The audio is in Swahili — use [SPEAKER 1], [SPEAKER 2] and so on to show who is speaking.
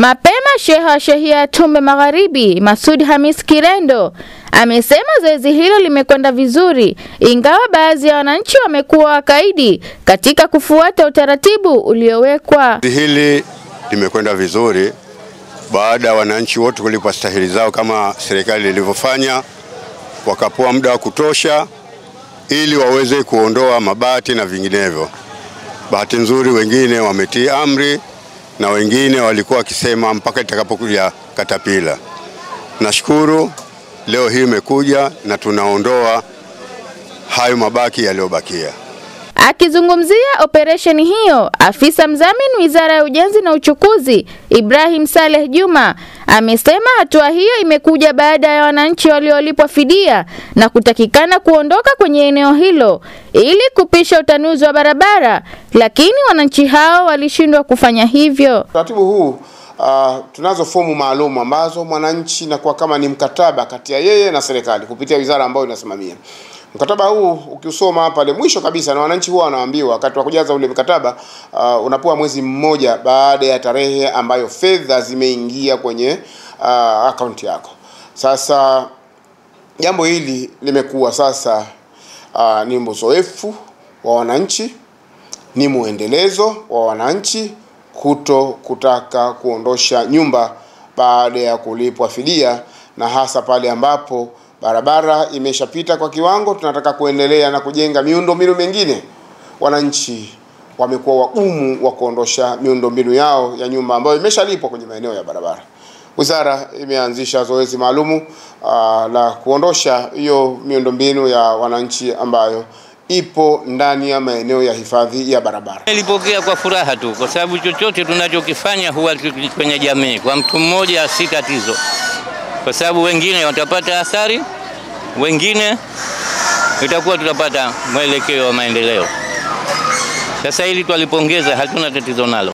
[SPEAKER 1] Mapema Sheikh wa Shehia Tumbe Magharibi Masud Hamis Kirendo amesema zoezi hilo limekwenda vizuri, ingawa baadhi ya wananchi wamekuwa wakaidi katika kufuata utaratibu uliowekwa.
[SPEAKER 2] Hili limekwenda vizuri baada ya wananchi wote kulipa stahili zao kama serikali ilivyofanya, wakapewa muda wa kutosha ili waweze kuondoa mabati na vinginevyo. Bahati nzuri wengine wametii amri na wengine walikuwa wakisema mpaka itakapokuja katapila. Nashukuru leo hii imekuja na tunaondoa hayo mabaki yaliyobakia.
[SPEAKER 1] Akizungumzia operesheni hiyo, afisa mdhamini Wizara ya Ujenzi na Uchukuzi Ibrahim Saleh Juma amesema hatua hiyo imekuja baada ya wananchi waliolipwa fidia na kutakikana kuondoka kwenye eneo hilo ili kupisha utanuzi wa barabara, lakini wananchi hao walishindwa kufanya hivyo.
[SPEAKER 3] Taratibu huu tunazo fomu maalum ambazo mwananchi na kwa kama ni mkataba kati ya yeye na serikali kupitia wizara ambayo inasimamia. Mkataba huu ukiusoma pale mwisho kabisa, na wananchi huwa wanaambiwa wakati wa kujaza ule mkataba unapewa mwezi mmoja baada ya tarehe ambayo fedha zimeingia kwenye akaunti yako. Sasa jambo hili limekuwa sasa ni uzoefu wa wananchi, ni muendelezo wa wananchi kutaka kuondosha nyumba baada ya kulipwa fidia, na hasa pale ambapo barabara imeshapita kwa kiwango, tunataka kuendelea na kujenga miundombinu mingine. Wananchi wamekuwa wagumu wa kuondosha miundombinu yao ya nyumba ambayo imeshalipwa kwenye maeneo ya barabara. Wizara imeanzisha zoezi maalumu la kuondosha hiyo miundombinu ya wananchi ambayo ipo ndani ya maeneo ya hifadhi ya barabara.
[SPEAKER 4] Nilipokea kwa furaha tu, kwa sababu chochote tunachokifanya huwa kwenye jamii. Kwa mtu mmoja si tatizo, kwa sababu wengine watapata athari, wengine itakuwa tutapata mwelekeo wa maendeleo. Sasa hili twalipongeza, hatuna tatizo nalo.